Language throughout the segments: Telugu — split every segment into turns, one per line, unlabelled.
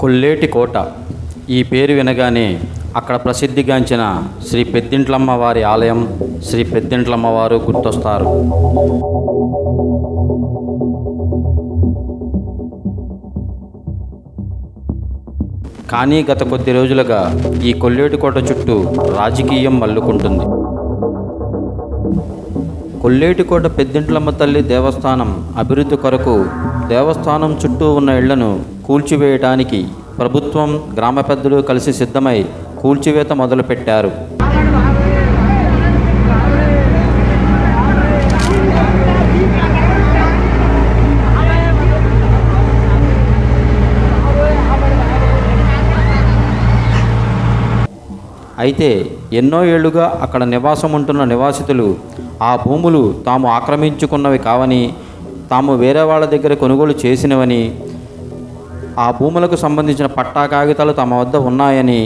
కొల్లేటి కోట ఈ పేరు వినగానే అక్కడ ప్రసిద్ధిగాంచిన శ్రీ పెద్దింట్లమ్మ వారి ఆలయం, శ్రీ పెద్దింట్లమ్మ వారు గుర్తొస్తారు. కానీ గత కొద్ది రోజులుగా ఈ కొల్లేటి కోట చుట్టూ రాజకీయం మల్లుకుంటుంది. కొల్లేటి కోట పెద్దింట్లమ్మ తల్లి దేవస్థానం అభివృద్ధి కొరకు దేవస్థానం చుట్టూ ఉన్న ఇళ్లను కూల్చివేయడానికి ప్రభుత్వం, గ్రామ పెద్దలు కలిసి సిద్ధమై కూల్చివేత మొదలుపెట్టారు. అయితే ఎన్నో ఏళ్లుగా అక్కడ నివాసం ఉంటున్న నివాసితులు ఆ భూములు తాము ఆక్రమించుకున్నవి కావని, తాము వేరే వాళ్ళ దగ్గర కొనుగోలు చేసినవని, ఆ భూములకు సంబంధించిన పట్టా కాగితాలు తమ వద్ద ఉన్నాయని,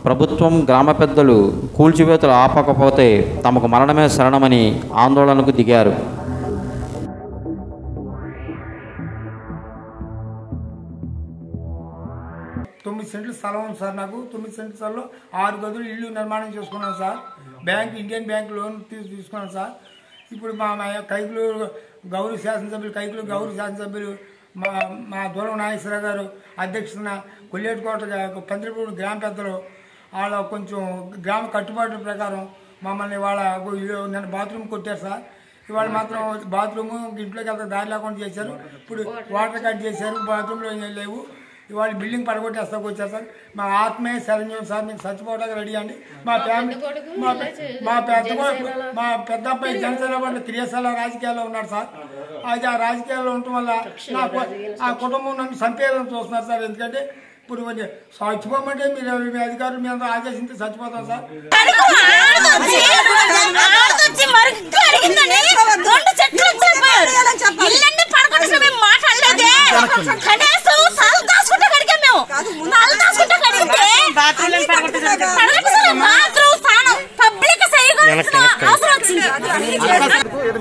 ప్రభుత్వం, గ్రామ పెద్దలు కూల్చివేతలు ఆపకపోతే తమకు మరణమే శరణమని ఆందోళనకు దిగారు.
తొమ్మిది సెంట్లు స్థలం ఉంది సార్. నాకు 9 సెంట్ల స్థలంలో 6 గదులు ఇల్లు నిర్మాణం చేసుకున్నాను సార్. ఇండియన్ బ్యాంక్ లోన్ తీసుకున్నాను సార్. ఇప్పుడు మా కైకులూరు గౌరవ శాసనసభ్యులు మా దూరం నాగేశ్వరరావు గారు అధ్యక్షతన కొల్లేటికోట పందిరిపూడి గ్రామ పెద్దలు వాళ్ళ కొంచెం గ్రామ కట్టుబాట్ల ప్రకారం మమ్మల్ని వాళ్ళ నన్ను బాత్రూమ్ కొట్టారు సార్. ఇవాళ మాత్రం బాత్రూము ఇంట్లోకి వెళ్తే దారి లేకుండా చేశారు. ఇప్పుడు వాటర్ కట్ చేశారు, బాత్రూంలో ఏం లేవు. ఇవాళ బిల్డింగ్ పడగొట్టేస్తాకు వచ్చారు సార్. మా ఆత్మీయ శరణ్యం సార్, మేము చచ్చిపోవడానికి రెడీ అండి. మా ఫ్యామిలీ మా పెద్ద అబ్బాయి జనసేన వాళ్ళు క్రియాశీల రాజకీయాల్లో ఉన్నాడు సార్. అది ఆ రాజకీయాల్లో ఉండటం వల్ల ఆ కుటుంబం నన్ను చంపేయాలని చూస్తున్నారు సార్. ఎందుకంటే ఇప్పుడు చచ్చిపోమంటే మీరు మీ అధికారులు మేము ఆదేశించి చచ్చిపోతాం సార్.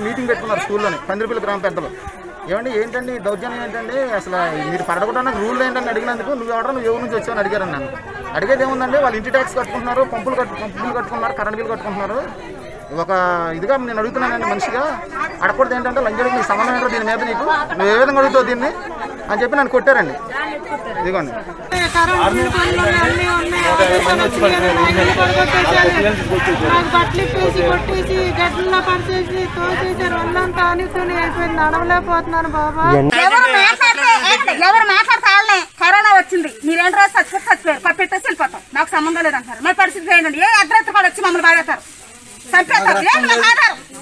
మీటింగ్ పెట్టుకున్నారు స్కూల్లోని పందిరిపల్లి గ్రామ పెద్దలు. ఏమండి ఏంటండి దౌర్జన్యం ఏంటండి, అసలు మీరు పడగొట్టడానికి రూల్ ఏంటంటే అడిగినందుకు నువ్వు ఎవరు నుంచి వచ్చావని అడిగారు. నన్ను అడిగేది ఏముందండి, వాళ్ళు ఇంటి ట్యాక్స్ కట్టుకుంటున్నారు, పంపులు కట్టుకున్నారు, కరెంట్ బిల్లు కట్టుకుంటున్నారు. ఒక ఇదిగా నేను అడుగుతున్నానండి మనిషిగా. అడగకూడదు ఏంటంటే లంచం నీకు సంబంధం ఏంటో దీని మీద, నీకు నువ్వు ఏ విధంగా అడుగుతావు దీన్ని అని చెప్పి నన్ను కొట్టారండి. ఇదిగోండి
నడవలేకపోతున్నాను బాబా. ఎవరు మాట్లాడతానే కరోనా వచ్చింది, మీరేంటి రోజు చచ్చిపోయారు, పెట్టేసి వెళ్ళిపోతాం, నాకు సంబంధం లేదంటారు. మా పరిస్థితి ఏంటండి, ఏ అర్ధరాత్రి కూడా వచ్చి మమ్మల్ని బాగేస్తారు, చంపేస్తారు.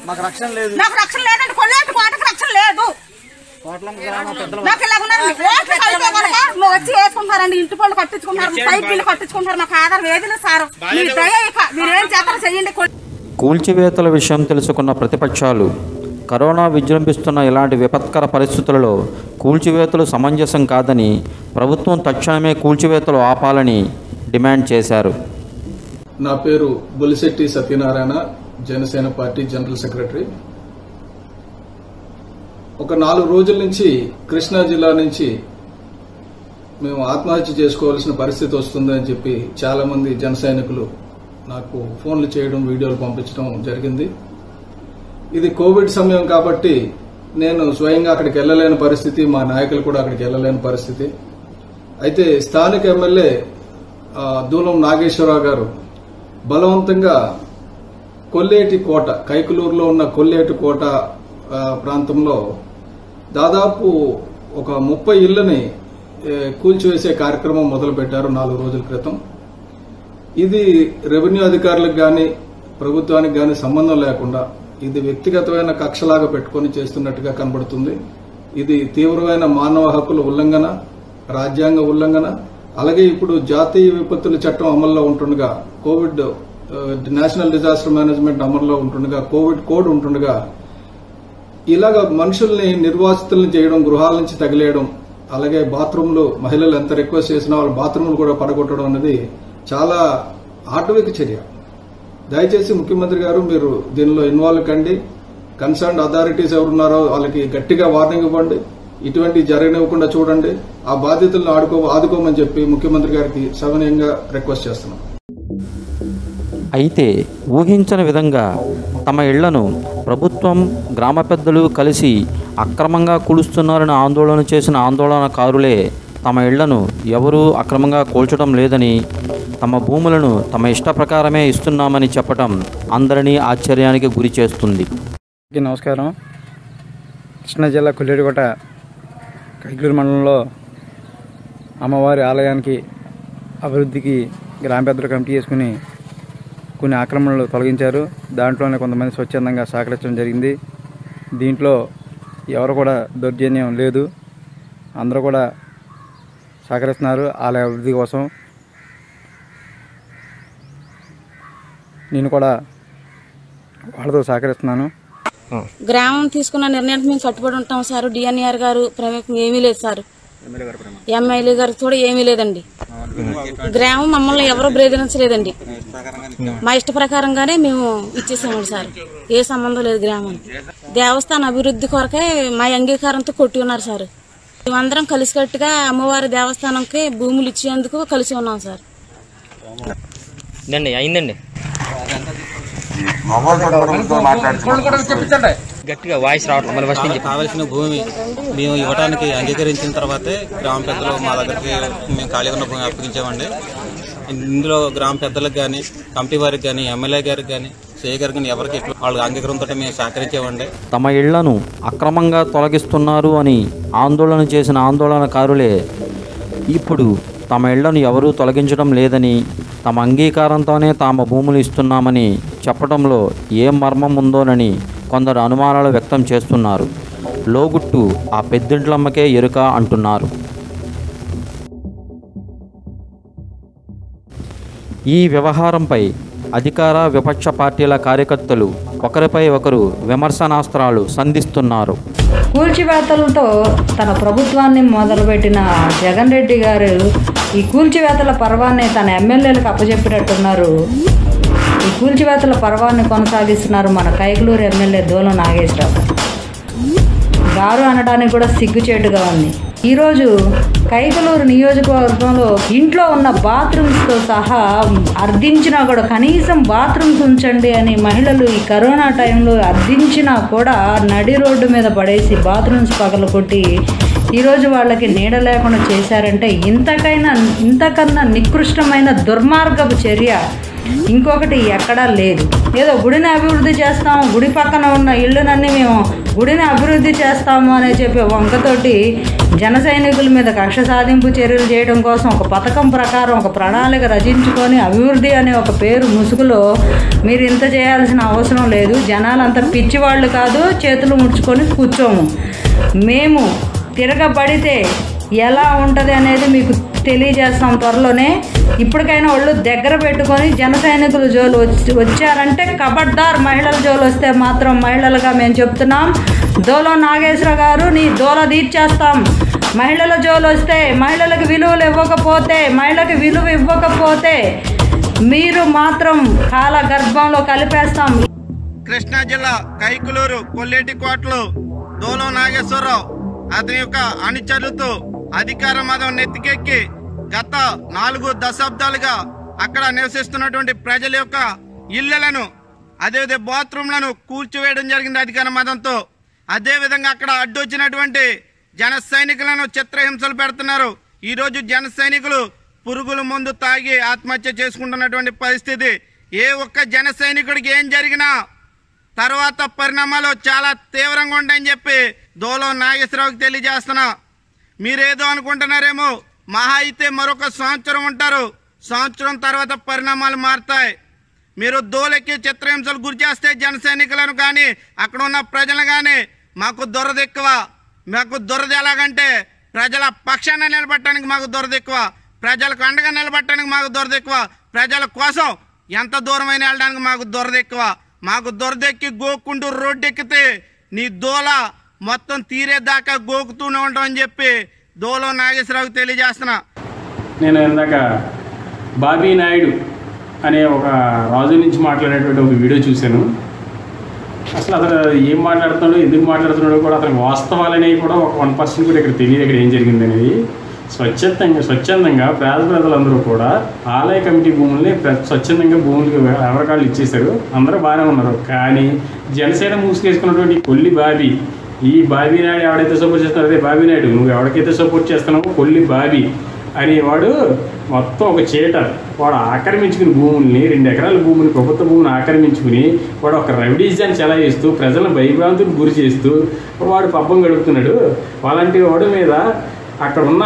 మాకు రక్షణ లేదు,
నాకు రక్షణ లేదండి. కొల్లేటి కోటకు రక్షణ లేదు. నాకు ఇలా వచ్చి వేసుకుంటారండి, ఇంటి పళ్ళు కట్టించుకుంటారు, సైకిల్ కట్టించుకుంటారు, మాకు ఆధారం ఏది లేదు సార్. మీరేం చేస్తారో చెయ్యండి.
కూల్చివేతల విషయం తెలుసుకున్న ప్రతిపక్షాలు కరోనా విజృంభిస్తున్న ఇలాంటి విపత్కర పరిస్థితులలో కూల్చివేతలు సమంజసం కాదని, ప్రభుత్వం తక్షణమే కూల్చివేతలు ఆపాలని డిమాండ్ చేశారు.
నా పేరు Bolisetti Satyanarayana, Janasena party general secretary. ఒక 4 రోజుల నుంచి కృష్ణా జిల్లా నుంచి మేము ఆత్మహత్య చేసుకోవాల్సిన పరిస్థితి వస్తుందని చెప్పి చాలా మంది జన సైనికులు నాకు ఫోన్లు చేయడం, వీడియోలు పంపించడం జరిగింది. ఇది కోవిడ్ సమయం కాబట్టి నేను స్వయంగా అక్కడికి వెళ్లలేని పరిస్థితి, మా నాయకులు కూడా అక్కడికి వెళ్లలేని పరిస్థితి. అయితే స్థానిక ఎమ్మెల్యే దూలం నాగేశ్వరరావు గారు బలవంతంగా కొల్లేటి కోట, కైకులూరులో ఉన్న కొల్లేటి కోట ప్రాంతంలో దాదాపు ఒక 30 ఇళ్లని కూల్చివేసే కార్యక్రమం మొదలుపెట్టారు 4 రోజుల క్రితం. ఇది రెవెన్యూ అధికారులకు గాని ప్రభుత్వానికి గాని సంబంధం లేకుండా ఇది వ్యక్తిగతమైన కక్షలాగా పెట్టుకుని చేస్తున్నట్టుగా కనబడుతుంది. ఇది తీవ్రమైన మానవ హక్కుల ఉల్లంఘన, రాజ్యాంగ ఉల్లంఘన. అలాగే ఇప్పుడు జాతీయ విపత్తుల చట్టం అమల్లో ఉంటుండగా, కోవిడ్ నేషనల్ డిజాస్టర్ మేనేజ్మెంట్ అమల్లో ఉంటుండగా, కోవిడ్ కోడ్ ఉంటుండగా ఇలాగ మనుషుల్ని నిర్వాసితులను చేయడం, గృహాల నుంచి తగిలేయడం, అలాగే బాత్రూంలు మహిళలు ఎంత రిక్వెస్ట్ చేసినా వాళ్ళ బాత్రూంలు కూడా పడగొట్టడం అనేది చాలా ఆటవిక చర్య. దయచేసి ముఖ్యమంత్రి గారు మీరు దీనిలో ఇన్వాల్వ్ కండి. కన్సర్న్డ్ అథారిటీస్ ఎవరున్నారో వాళ్ళకి గట్టిగా వార్నింగ్ ఇవ్వండి. ఇటువంటి జరగనివ్వకుండా చూడండి. ఆ బాధ్యతలను ఆదుకోమని చెప్పి ముఖ్యమంత్రి గారికి సవినయంగా రిక్వెస్ట్ చేస్తున్నాం.
అయితే ఊహించని విధంగా తమ ఇళ్లను ప్రభుత్వం, గ్రామ పెద్దలు కలిసి అక్రమంగా కూలుస్తున్నారని ఆందోళన చేసిన ఆందోళనకారులే తమ ఇళ్లను ఎవరూ అక్రమంగా కూల్చడం లేదని, తమ భూములను తమ ఇష్ట ప్రకారమే ఇస్తున్నామని చెప్పడం అందరినీ ఆశ్చర్యానికి గురి చేస్తుంది.
నమస్కారం. కృష్ణా జిల్లా కొల్లేరుకోట కైకలూరు మండలంలో అమ్మవారి ఆలయానికి అభివృద్ధికి గ్రామ పెద్దలు కమిటీ చేసుకుని కొన్ని ఆక్రమణలు తొలగించారు. దాంట్లోనే కొంతమంది స్వచ్ఛందంగా సహకరించడం జరిగింది. దీంట్లో ఎవరు కూడా దౌర్జన్యం లేదు, అందరూ కూడా సహకరిస్తున్నారు ఆలయ అభివృద్ధి కోసం. నేను కూడా వాళ్ళతో సహకరిస్తున్నాను.
గ్రామం తీసుకున్న నిర్ణయానికి మేము కట్టుబడి ఉంటాం సార్. డిఎన్ఆర్ గారు ప్రమేయం ఏమీ లేదు సార్. ఎమ్మెల్యే గారు కూడా ఏమీ లేదండి. గ్రామం మమ్మల్ని ఎవరో బెదిరించలేదండి. మా ఇష్ట ప్రకారంగానే మేము ఇచ్చేసామండి సార్. ఏ సంబంధం లేదు గ్రామానికి. దేవస్థాన అభివృద్ధి కొరకే మా అంగీకారంతో కొట్టి ఉన్నారు సార్. మేమందరం కలిసికట్టుగా అమ్మవారి దేవస్థానంకి భూములు ఇచ్చేందుకు కలిసి ఉన్నాం సార్.
అయిందండి. గట్టిగా వాయిస్ రావట్లేదు. మళ్ళీ ఫస్ట్ నుంచి
కావలసిన భూమి మేము ఇవ్వడానికి అంగీకరించిన తర్వాతే గ్రామ పెద్దలు మా దగ్గరికి మేము ఖాళీగా ఉన్న భూమి అప్పగించామండి. ఇందులో గ్రామ పెద్దలకు కానీ, కమిటీ వారికి కానీ, ఎమ్మెల్యే గారికి కానీ, సిఐ గారికి కానీ ఎవరికి వాళ్ళ అంగీకారంతో మేము సహకరించామండి.
తమ ఇళ్లను అక్రమంగా తొలగిస్తున్నారు అని ఆందోళన చేసిన ఆందోళనకారులే ఇప్పుడు తమ ఇళ్లను ఎవరూ తొలగించడం లేదని, తమ అంగీకారంతోనే తాము భూములు ఇస్తున్నామని చెప్పడంలో ఏం మర్మం ఉందోనని కొందరు అనుమానాలు వ్యక్తం చేస్తున్నారు. లోగుట్టు ఆ పెద్దింట్లమ్మకే ఎరుక అంటున్నారు. ఈ వ్యవహారంపై అధికార విపక్ష పార్టీల కార్యకర్తలు ఒకరిపై ఒకరు విమర్శనాస్త్రాలు సంధిస్తున్నారు.
కూల్చివేతలతో తన ప్రభుత్వాన్ని మొదలుపెట్టిన జగన్ రెడ్డి గారు ఈ కూల్చివేతల పర్వాన్ని తన ఎమ్మెల్యేలకు అప్పచెప్పినట్టున్నారు. ఈ కూల్చివేతల పర్వాన్ని కొనసాగిస్తున్నారు మన కైకలూరు ఎమ్మెల్యే దోలం నాగేశ్వరరావు గారు అనడానికి కూడా సిగ్గుచేటుగా ఉంది. ఈరోజు కైకలూరు నియోజకవర్గంలో ఇంట్లో ఉన్న బాత్రూమ్స్తో సహా అర్థించినా కూడా కనీసం బాత్రూమ్స్ ఉంచండి అని మహిళలు ఈ కరోనా టైంలో అర్థించినా కూడా నడి రోడ్డు మీద పడేసి బాత్రూమ్స్ పగలగొట్టి ఈరోజు వాళ్ళకి నీడ లేకుండా చేశారంటే ఇంతకన్నా నికృష్టమైన దుర్మార్గపు చర్య ఇంకొకటి ఎక్కడా లేదు. ఏదో గుడిని అభివృద్ధి చేస్తాము, గుడి పక్కన ఉన్న ఇళ్ళనన్నీ మేము గుడిని అభివృద్ధి చేస్తాము అని చెప్పి వంకతోటి జన సైనికుల మీద కక్ష సాధింపు చర్యలు చేయడం కోసం ఒక పథకం ప్రకారం ఒక ప్రణాళిక రచించుకొని అభివృద్ధి అనే ఒక పేరు ముసుగులో మీరు ఇంత చేయాల్సిన అవసరం లేదు. జనాలంతా పిచ్చివాళ్ళు కాదు, చేతులు ముడుచుకొని కూర్చోము. మేము తిరగబడితే ఎలా ఉంటుంది అనేది మీకు తెలియజేస్తాం త్వరలోనే. ఇప్పటికైనా వాళ్ళు దగ్గర పెట్టుకొని జన సైనికుల జోలు వచ్చారంటే కబడ్దార్. మహిళల జోలు వస్తే మాత్రం మహిళలుగా మేము చెప్తున్నాం, దోలం నాగేశ్వర గారు నీ దోల తీర్చేస్తాం. మహిళల జోలు వస్తే, మహిళలకు మహిళకి విలువ ఇవ్వకపోతే మీరు మాత్రం కాల గర్భంలో కలిపేస్తాం.
కృష్ణా జిల్లా కైకలూరు కొల్లేటికోటలో దోలం నాగేశ్వరరావు అతని యొక్క అనుచరులతో అధికార మదం నెత్తికెక్కి గత 4 దశాబ్దాలుగా అక్కడ నివసిస్తున్నటువంటి ప్రజల యొక్క ఇళ్లను, అదేవిధంగా బాత్రూంలను కూల్చివేయడం జరిగింది అధికార మదంతో. అదేవిధంగా అక్కడ అడ్డొచ్చినటువంటి జన సైనికులను చిత్రహింసలు పెడుతున్నారు. ఈరోజు జన సైనికులు పురుగుల మందు తాగి ఆత్మహత్య చేసుకుంటున్నటువంటి పరిస్థితి. ఏ ఒక్క జన సైనికుడికి ఏం జరిగినా తర్వాత పరిణామాలు చాలా తీవ్రంగా ఉంటాయని చెప్పి దోలం నాగేశ్వరరావుకి తెలియజేస్తున్నా. మీరేదో అనుకుంటున్నారేమో, మహా అయితే మరొక సంవత్సరం ఉంటారు, సంవత్సరం తర్వాత పరిణామాలు మారుతాయి. మీరు దోలెక్కి చిత్రహింసలు గురి చేస్తే జన సైనికులను కానీ అక్కడ ఉన్న ప్రజలు కానీ మాకు దురద ఎక్కువ. మాకు దురద ఎలాగంటే ప్రజల పక్షాన నిలబట్టడానికి మాకు దురద ఎక్కువ, ప్రజలకు అండగా నిలబట్టడానికి మాకు దురద ఎక్కువ, ప్రజల కోసం ఎంత దూరమైన వెళ్ళడానికి మాకు దురద ఎక్కువ. మాకు దురదెక్కి గోక్కుంటూ రోడ్డు ఎక్కితే నీ దోల మొత్తం తీరేదాకా గోకుతూనే ఉంటామని చెప్పి దోలం నాగేశ్వరరావుకి తెలియజేస్తున్నా.
నేను ఇందాక బాబీ నాయుడు అనే ఒక రాజు నుంచి మాట్లాడేటువంటి ఒక వీడియో చూశాను. అసలు అతను ఏం మాట్లాడుతున్నాడో ఎందుకు మాట్లాడుతున్నాడో కూడా అతనికి వాస్తవాలనేవి కూడా ఒక 1% కూడా ఇక్కడ తెలియదు ఇక్కడ ఏం జరిగింది అనేది. స్వచ్ఛందంగా పేద ప్రజలందరూ కూడా ఆలయ కమిటీ భూముల్ని స్వచ్ఛందంగా భూములకి ఎవరికాళ్ళు ఇచ్చేశారు. అందరూ బాగానే ఉన్నారు. కానీ జనసేన మూసుకేసుకున్నటువంటి కొల్లి బాబీ, ఈ బాబీ నాయుడు ఎవడైతే సపోర్ట్ చేస్తున్నారో అదే బాబీ నాయుడు, నువ్వు ఎవరికైతే సపోర్ట్ చేస్తున్నావో కొల్లి బాబీ అనేవాడు మొత్తం ఒక చీటర్. వాడు ఆక్రమించుకుని భూముల్ని 2 ఎకరాల భూమిని ప్రభుత్వ భూమిని ఆక్రమించుకుని వాడు ఒక రెవడీజాన్ని చెలాయిస్తూ ప్రజలను భయభ్రాంతులకు గురి చేస్తూ వాడు పబ్బం గడుపుతున్నాడు. అలాంటి వాడి మీద అక్కడ ఉన్న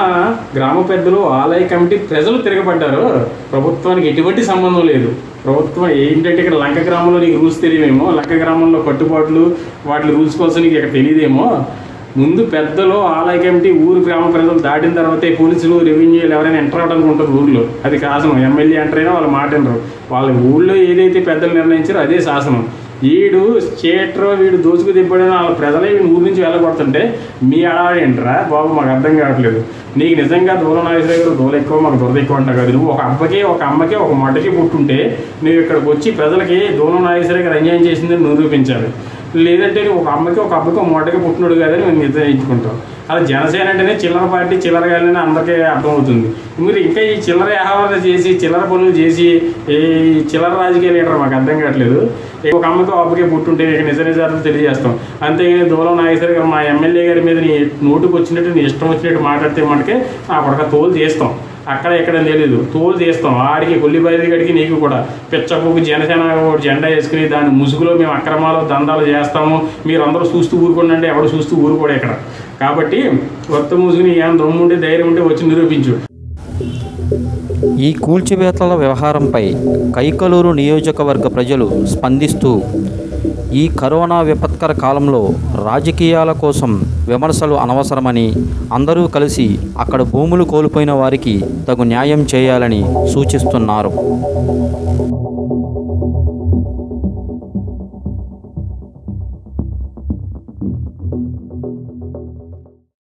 గ్రామ పెద్దలు ఆలయ కమిటీ ప్రజలు తిరగబడ్డారు. ప్రభుత్వానికి ఎటువంటి సంబంధం లేదు. ప్రభుత్వం ఏంటంటే ఇక్కడ లంక గ్రామంలో నీకు రూల్స్ తెలియమేమో, లంక గ్రామంలో కట్టుబాట్లు వాటి రూల్స్ కోసం నీకు ఇక్కడ తెలియదేమో. ముందు పెద్దలు ఆలయ కమిటీ ఊరు గ్రామ ప్రజలు దాటిన తర్వాతే పోలీసులు రెవెన్యూలు ఎవరైనా ఎంటర్ అవ్వడానికి ఉంటుంది ఊళ్ళో. అది శాసనం. ఎమ్మెల్యే ఎంటర్ అయినా వాళ్ళు మాట వినరు. వాళ్ళ ఊళ్ళో ఏదైతే పెద్దలు నిర్ణయించారో అదే శాసనం. వీడు చీటర్, వీడు దోచుకు తిప్పడని వాళ్ళ ప్రజలే వీడు ఊరి నుంచి వెళ్ళగొడుతుంటే మీ అడాడి ఏంటరా బాబు, మాకు అర్థం కావట్లేదు. నీకు నిజంగా దూల నాగేశ్వర గారు దూల ఎక్కువ మాకు దొరద ఎక్కువ అంటావు కదా. నువ్వు ఒక అబ్బకి ఒక అమ్మకి ఒక మొట్టకి పుట్టుంటే నువ్వు ఇక్కడికి వచ్చి ప్రజలకి దూల నాగేశ్వర గారు అన్యాయం చేసిందని నిరూపించాలి. లేదంటే నువ్వు ఒక అమ్మకి ఒక అబ్బకి ఒక మొట్టకి పుట్టినోడు కాదని మేము నిర్ణయించుకుంటాం. అలా జనసేన అంటేనే చిల్లర పార్టీ, చిల్లర గాలిని అందరికీ అర్థమవుతుంది. మీరు ఇంకా ఈ చిల్లర వ్యవహారాలు చేసి చిల్లర పనులు చేసి ఈ చిల్లర రాజకీయ లీడర్ మాకు అర్థం కావట్లేదు. ఒక అమ్మకి అబ్బకే పుట్టుంటే ఇక నిజాలు తెలియజేస్తాం. అంతేగాని దూలం నాగేశ్వర గారు మా ఎమ్మెల్యే గారి మీద నీ నోటుకు వచ్చినట్టు నీ ఇష్టం వచ్చినట్టు మాట్లాడితే మనకి అక్కడికి తోలు చేస్తాం. అక్కడ ఎక్కడ తెలియదు, తోలు చేస్తాం. ఆడికి కొల్లిబాయి గడికి నీకు కూడా పిచ్చపుకు జనసేన జెండా వేసుకుని దాని ముసుగులో మేము అక్రమాలు దందాలు చేస్తాము, మీరు అందరూ చూస్తూ ఊరుకోండి. ఎవరు చూస్తూ ఊరుకోడు ఇక్కడ. కాబట్టి కొత్త ముసుగుని ఏం దమ్ము ఉంటే ధైర్యం ఉంటే వచ్చి నిరూపించు.
ఈ కూల్చివేతల వ్యవహారంపై కైకలూరు నియోజకవర్గ ప్రజలు స్పందిస్తూ ఈ కరోనా విపత్కర కాలంలో రాజకీయాల కోసం విమర్శలు అనవసరమని, అందరూ కలిసి అక్కడ భూములు కోల్పోయిన వారికి తగు న్యాయం చేయాలని సూచిస్తున్నారు.